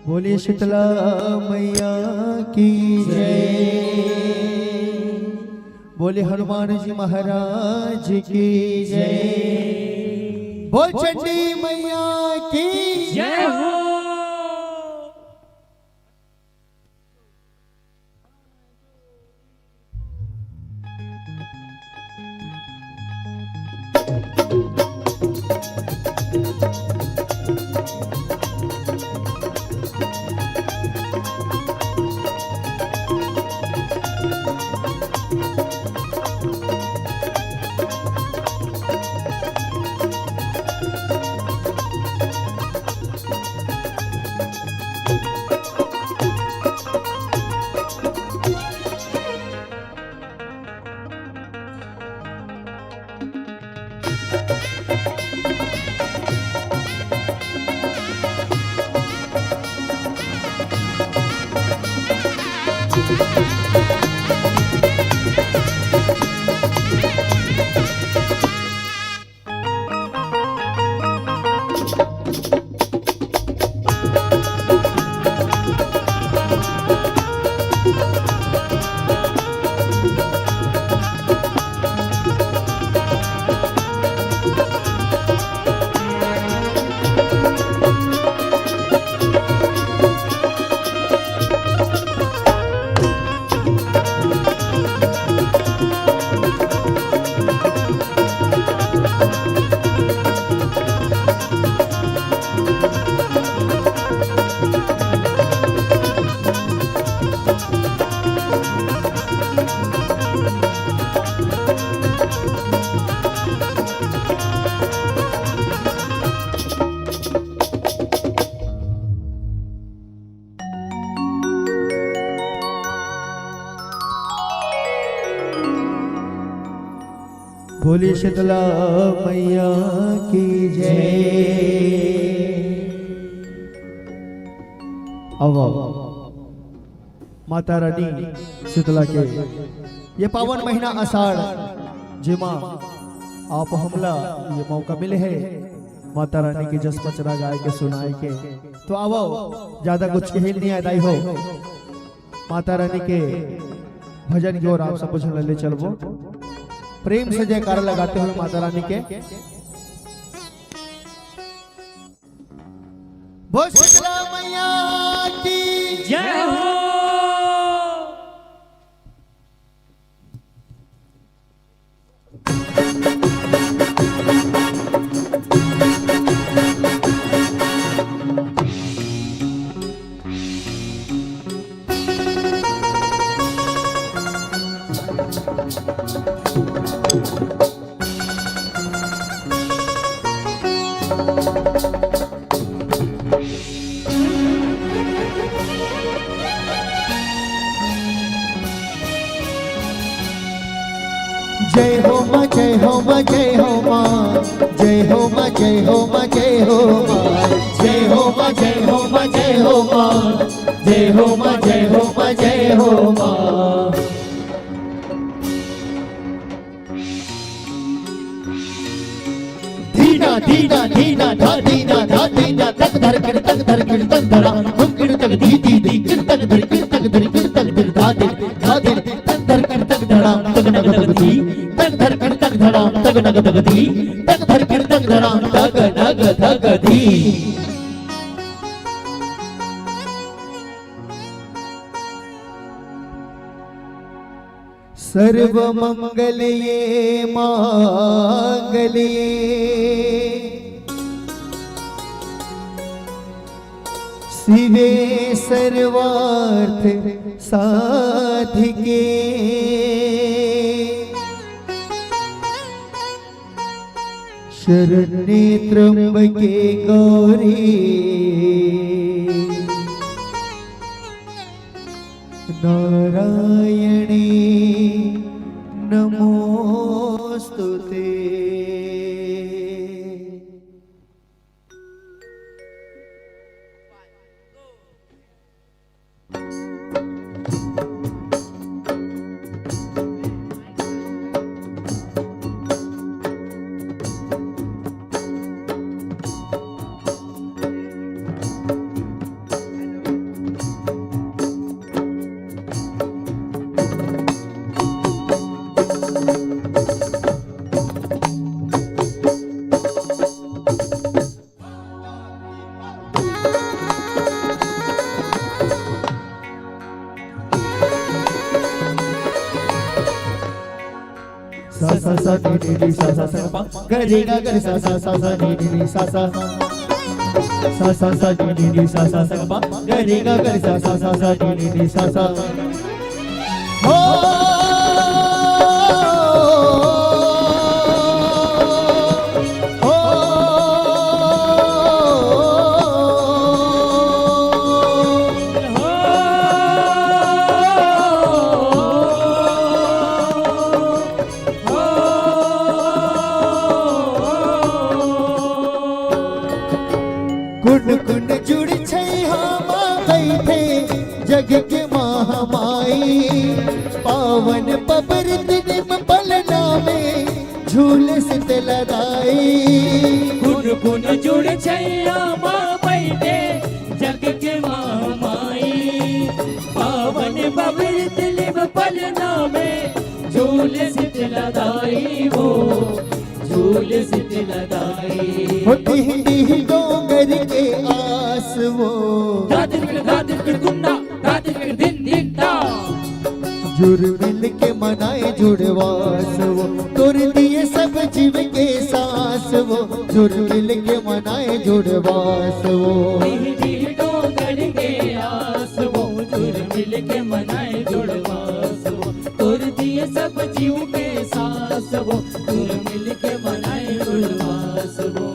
बोलिए शीतला मैया की जय। बोले हनुमान जी महाराज की जय। बोल चंडी मैया की जय हो। बोलिए शीतला मैया की जय। अब माता रानी शीतला के ये पावन महीना आषाढ़ जिमा आप हमला ये मौका मिले है माता रानी की जस पचरा गाय के सुनाए के। तो आवो ज्यादा कुछ कही नहीं आदाई हो माता रानी के भजन की ओर आप सब कुछ ले चलबो। प्रेम से जयकारा लगाते हुए माता रानी के बोल शीतला मैया की जय हो। जय हो माँ जय हो माँ जय हो माँ जय हो माँ जय हो माँ जय हो माँ जय हो माँ जय हो माँ जय हो माँ जय हो माँ जय हो माँ जय हो माँ। धीना धीना धीना धा धीना धा धीना तक धर कर तक धर कर तक धरा हम किड़ तक धी धी धी किड़ तक धर किड़ तक धर किड़ तक धर धा धे तक धर कर तक धरा तक नग तक धी तक धर कर तक धरा तक नग तक धी तक धर कर तक धरा तक नग तक धी। सर्व मंगलये मांगल्ये शिवे सर्वार्थ साधिके शरण्ये त्र्यंबके गौरी नारायणी नमोस्तुते। सा नी नी नी सा सा सा पा ग रे गा ग सा सा सा सा नी नी नी सा सा सा नी नी नी सा सा सा पा ग रे गा ग सा सा सा सा नी नी नी सा सा हो कुन कुन जुड़ छै हम बैठे जग के महामाई पावन पबरत निम पलना में झूल सित लदाई कुन कुन जुड़ छैया माँ बैठे जग के माई पावन बबर दिलिम पलना में झूल सित लदाई वो झूल सित लदाई होती हिंदी डोंगर के आस वो दादिर गुन्ना दादिर दिन दिन दा जुड़ मिल के मनाए जुड़वास वो तोड़ दिए सब जीव के सांस वो जुड़ मिल के मनाए जुड़वास वो डोंगर के आस वो जुड़ मिल के मनाए जुड़वास वो तोड़ दिए सब जीव के सांस वो जुड़ मिल के मनाए जुड़वास वो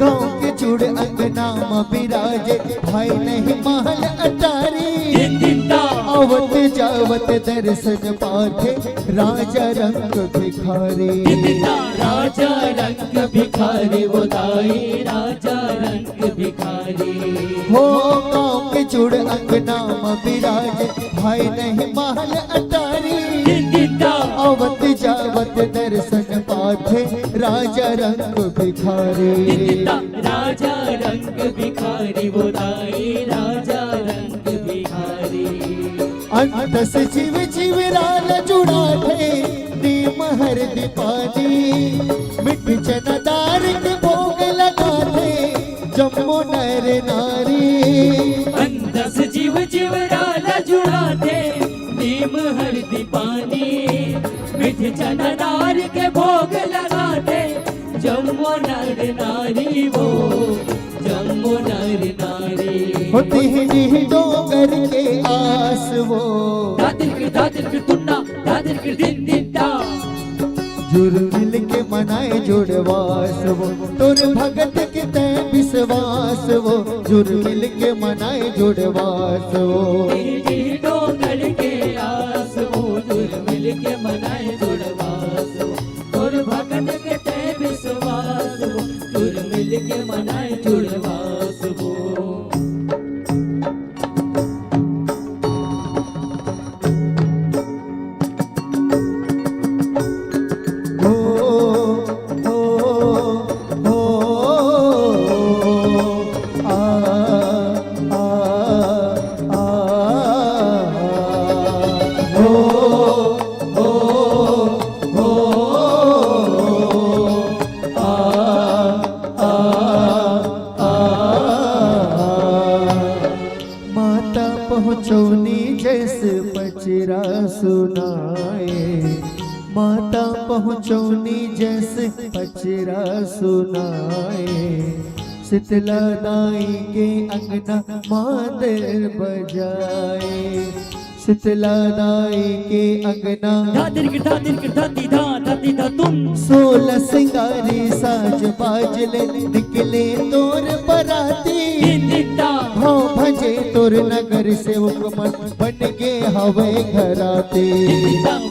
गाँव के जुड़ अंगना में बिराजे भाई नहीं महल अटारी दिन दिन दा आवत जावत दर्शन पाथे राजा रंग भिखारी दिन दिन दा राजा रंग भिखारी वो दाई राजा रंग भिखारी हो गाँव के जुड़ अंगना में बिराजे भाई नहीं महल अटारी दिन दिन दा आवत जावत दर्शन पाथे राजा रंग भिखारी दिन दिन दा राजा रंग भिखारी वो दाई राजा रंग भिखारी अंतस जीव जीवराल जुड़ा थे नीम हर दीपानी मिट चनदार के भोग लगा थे जम्मू नर नारी अंदस जीव जीवराला जुड़ा थे नीम हरदी पानी मिठ चनदार के भोग लगाते जम्मो नर नारी वो जम्मो नर नारी होती ही डोंगर के आस वो दादिर के तुन्ना दादिर के दिन दिन दा जुड़ मिल के मनाए जुड़वास वो तोर भगत के तय विश्वास वो जुड़ मिल के मनाए जुड़वास वो डोंगर के आस वो जुड़ मिल के मनाए जुड़वास वो और भगत के तय विश्वास वो जुड़ मिल के मनाए जुड़वास वो पहुँचौनी जैसे पचरा सुनाए माता पहुँचौनी जैसे पचरा सुनाए शीतला दाई के अंगना मादर बजाए शीतला दाई के अंगना दादिर के दादी दा तुम 16 सिंगारी साज बाजले निकले तोर बराती दिन दिन दा भाव भजे तोर नगर से मन बन गे हवे घराते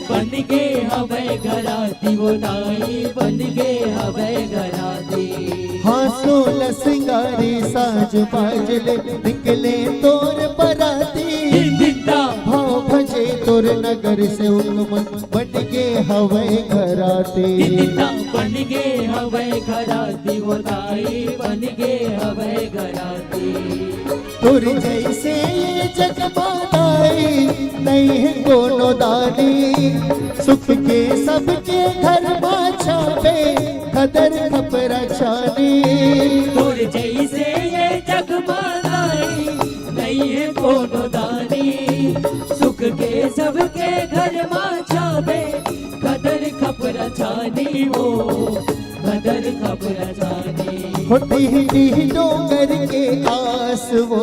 बन गे हवे घराती वो दाई बन गे हवे घराती हाँ 16 सिंगारी साज बाजले निकले तोर बराती दिन दिन दा भाव भजे तोर तोर नगर से हुक्म बन गे हवे घराते बन गे हवे घराती वो ताई बन गे हवे घराती तोर जैसे ये जग माताई नहीं है कोनो दानी सुख के सबके घर में छावे कदर खपरा छानी तोर जैसे ये जग माताई नहीं है कोनो दानी सुख के सबके घर में छावे कदर खपरा छानी वो कदर खपरा छानी होती ही डोंगर के आस वो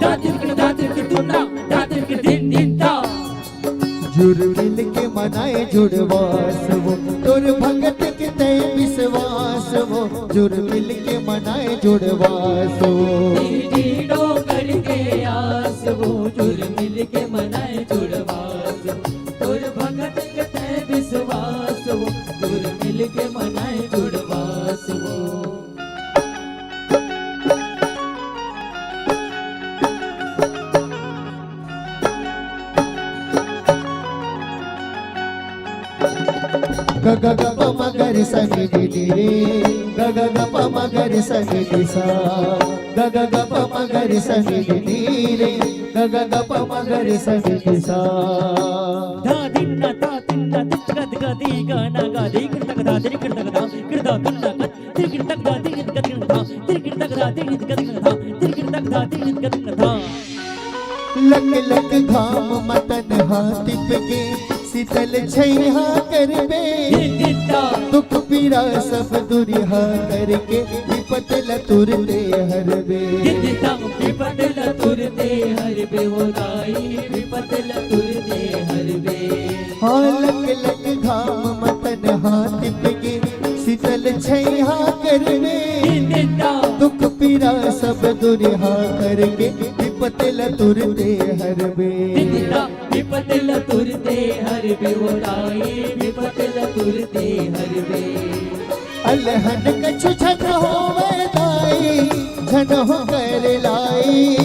दातिर के तुना दातिर के दिन दिन ता जुड़ मिल के मनाए जुड़वास वो तोर भगत के तय विश्वास वो जुड़ मिल के मनाए जुड़वास वो डोंगर के आस वो जुड़ मिल के मनाए जुड़वास तोर भगत के तय विश्वास वो जुड़ मिल के मनाए जुड़वास वो ग ग ग प मगर सनि रे ग ग ग प मगर सनि सा ग ग ग प मगर सनि रे ग ग ग प मगर सनि सा धा दिन्ना ता तिन्ना तिक्कद गदी गाना गादी किरतक धा दिर किरतक धा किरदा तुन्ना कत तिर किरतक धा तिर किरतक धा तिर किरतक धा तिर किरतक धा तिर किरतक धा तिर किरतक धा लग लग घाम मतन हाथ के शीतल छैहा करबे दुख पीरा सब दुरिहा करके विपत लतुरते हरबे विपत लतुरते हरबे वो दाई विपत लतुरते हरबे हाँ लग लग घाम मतन हाथ के शीतल छैहा करबे दुख पीरा सब दुरिहा करके विपत लतुरते हरबे विपत लतुरते हरबे वो दाई विपत लतुरते हरबे अलहन कछु झन होवे दाई झन हो कर लाई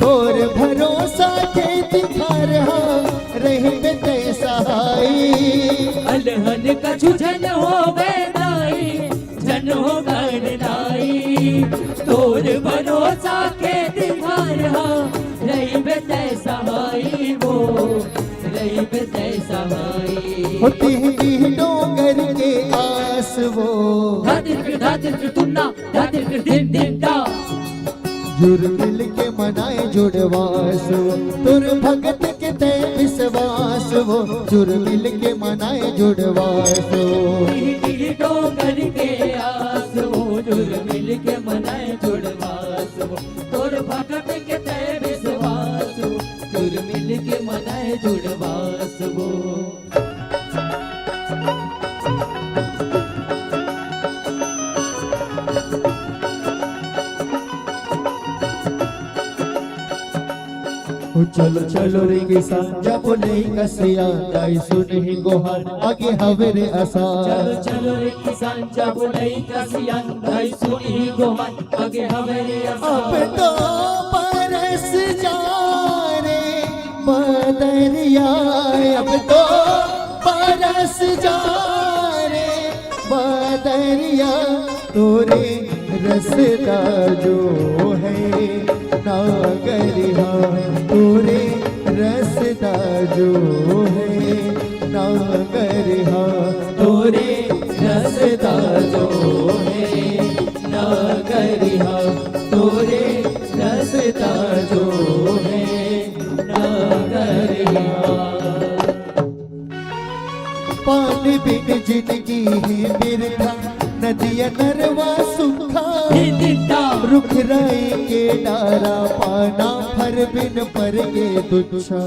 तोर भरोसा के दिखार रही बे सहाई अलहन कछु झन होवे दाई झन हो कर लाई तोर भरोसा के दिखार रही बे सहाई वो रही बे सहाई होती ही डोंगर के आस वो धातिर के तुन्ना धातिर के दिन दिन ता जुड़ मिल के मनाए जुड़वास वो तुर भगत के तय विश्वास वो जुड़ मिल के मनाए जुड़वास वो डोंगर के आस वो जुड़ मिल के मनाए जुड़वास वो तुर भगत के तय विश्वास वो जुड़ मिल के मनाए जुड़वास वो चलो चलो रे किसान जब नहीं कसिया गाई सुन ही गोहार आगे हवे रे आसान चलो चलो रे किसान जब नहीं कसिया गाई सुन ही गोहार आगे हवे रे अब आसान तो बरस जा रे बदरिया अब तो बरस जा रे बदरिया तोरे रसदा जो है नागरिया तोरे रसदा जो है नागरिया तोरे रसदा जो है नागरिया तोरे रसदा जो है नागरिया पानी बिन जिंदगी है बिरथा नदिया नरवा सूखा रुख राई के डारा पाना फर बिन पर गे तुच्छा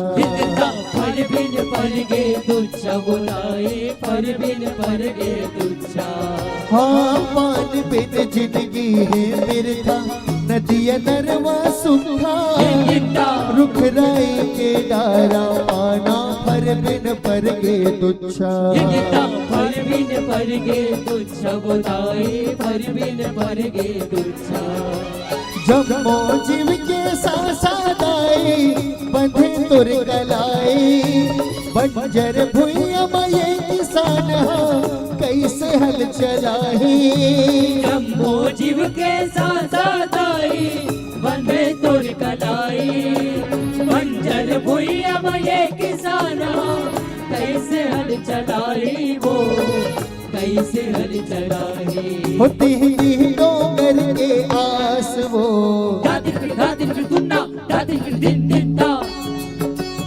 फर बिन पर गे तुच्छा बुलाई फर बिन पर गे तुच्छा हाँ पानी बिन जिंदगी है बिरथा नदिया नरवा सूखा रुख राई के डारा पाना फर बिन पर गे तुच्छा फर बिन पर गे तुच्छा बुलाई फर बिन पर गे तुच्छा जब जीव के सासा दाई बंधे तुर कलाई बंजर भुइया में ये किसान हाँ कैसे हल चलाही। जम्बो जीव के साथ आई बंधे तोड़ कलाई। बंजर भुइया में ये किसान कैसे हल चलाई वो कैसे हल चलाई। होती ही डोंगर के आस वो दादिन गुन्ना दादिन दिन दिन दा।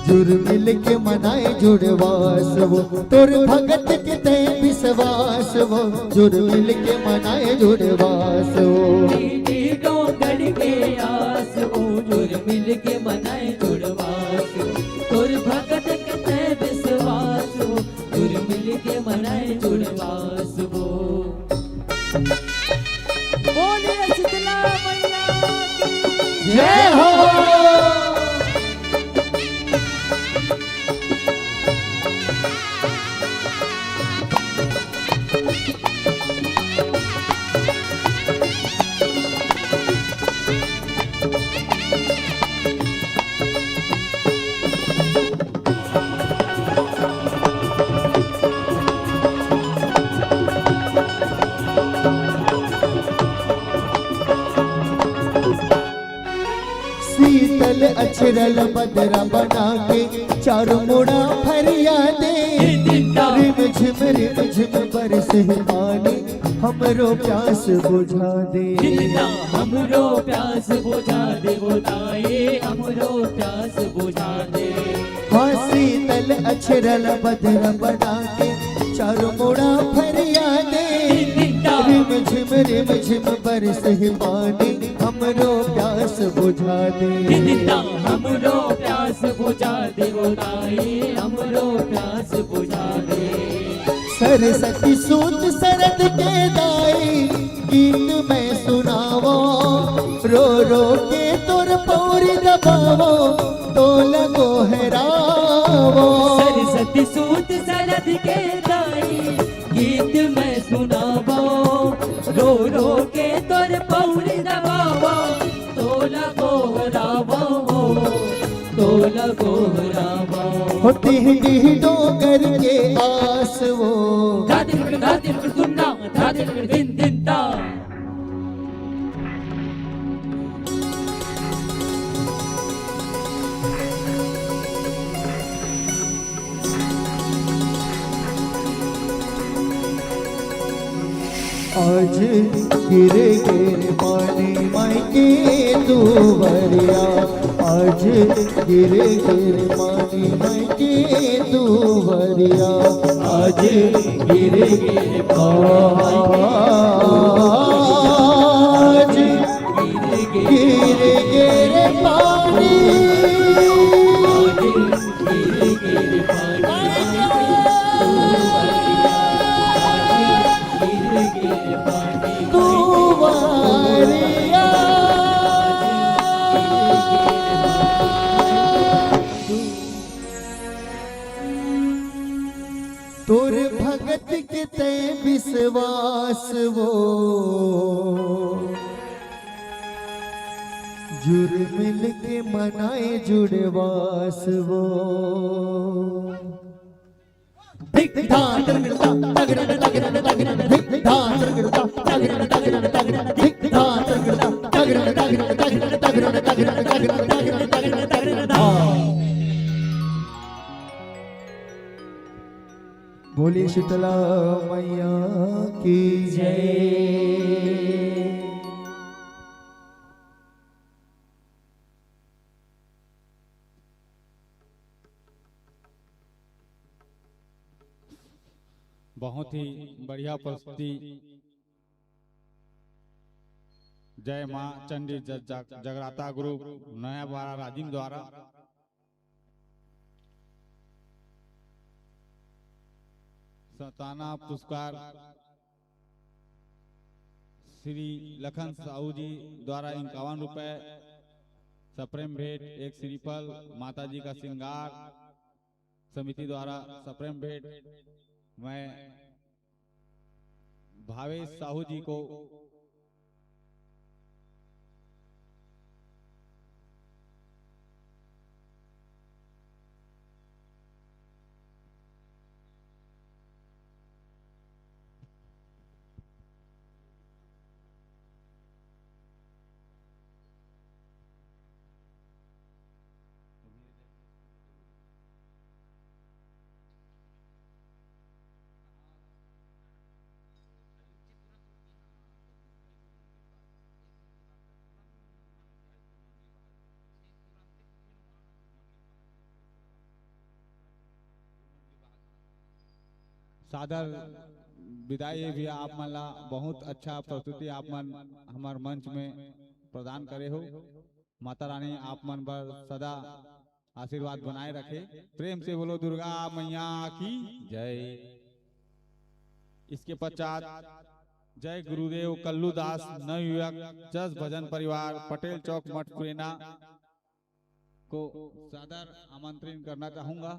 जुड़ मिल के मनाए जुड़वास वो तोर भगत के ते विश्वास वो जुड़ मिल के मनाए जुड़वास वो। डोंगर के आस वो जुड़ मिल के मनाए जुड़वास तोर भगत के ते विश्वास वो जुड़ मिल के मनाए जुड़वास वो। बोलिए शीतला मैया की जय हो। शीतल अछरल बदरा बना के चारों मुड़ा फरिया दे। रिम झिम बरसे पानी हमरो प्यास बुझा दे। हमरो प्यास बुझा दे बोलाए हमरो प्यास बुझा दे। हाँ शीतल अछरल बदरा बना के चारों मुड़ा फरिया दे। रिम झिम बरसे पानी हमरो प्यास बुझा दे। हमरो प्यास बुझा दे बोलाए हमरो प्यास बुझा दे। सरस्वती सूत शरद के दाई गीत मैं सुनावो। रो रो के तोर पौरी दबावो तो लगो हैरावो। सरस्वती सूत शरद के दाई गीत मैं सुनावो। रो रो के तोर पौरी दबावो तो लगो रावो तो लगो रावो। होती ही डोंगर के आस वो दादिन गुन्ना दादिन दिन दिन दा। आज गिरे गिरे पानी मायके दुवरिया। आज गिरे गिरे पानी मायके दुवरिया। आज गिरे गिरे पानी आज गिरे गिरे पानी दुवरिया। तोर भगत के ते विश्वास वो जुड़ मिल के मनाए जुड़वास वो। धिक धान तगड़ा तगड़ा तगड़ा तगड़ा धिक धान तगड़ा तगड़ा तगड़ा तगड़ा धिक धान तगड़ा तगड़ा तगड़ा तगड़ा तगड़ा तगड़ा तगड़ा तगड़ा तगड़ा। बोली शीतला मैया की जय। बहुत ही बढ़िया प्रस्तुति। जय मां चंडी जगराता ग्रुप नया बारा राजिम द्वारा सताना पुरस्कार श्री लखन साहू जी द्वारा 51 रुपए सप्रेम भेंट। एक श्रीफल माता जी का श्रृंगार समिति द्वारा सप्रेम भेंट। मैं भावेश साहू जी को सादर विदाई भी आप मन ला बहुत अच्छा प्रस्तुति आप मन हमार मंच में प्रदान करे हो। माता रानी आप मन पर सदा आशीर्वाद बनाए रखे। प्रेम से बोलो दुर्गा मैया की जय। इसके पश्चात जय गुरुदेव कल्लू दास नवयुवक जस भजन परिवार पटेल चौक मठ पुरेना को सादर आमंत्रित करना चाहूंगा।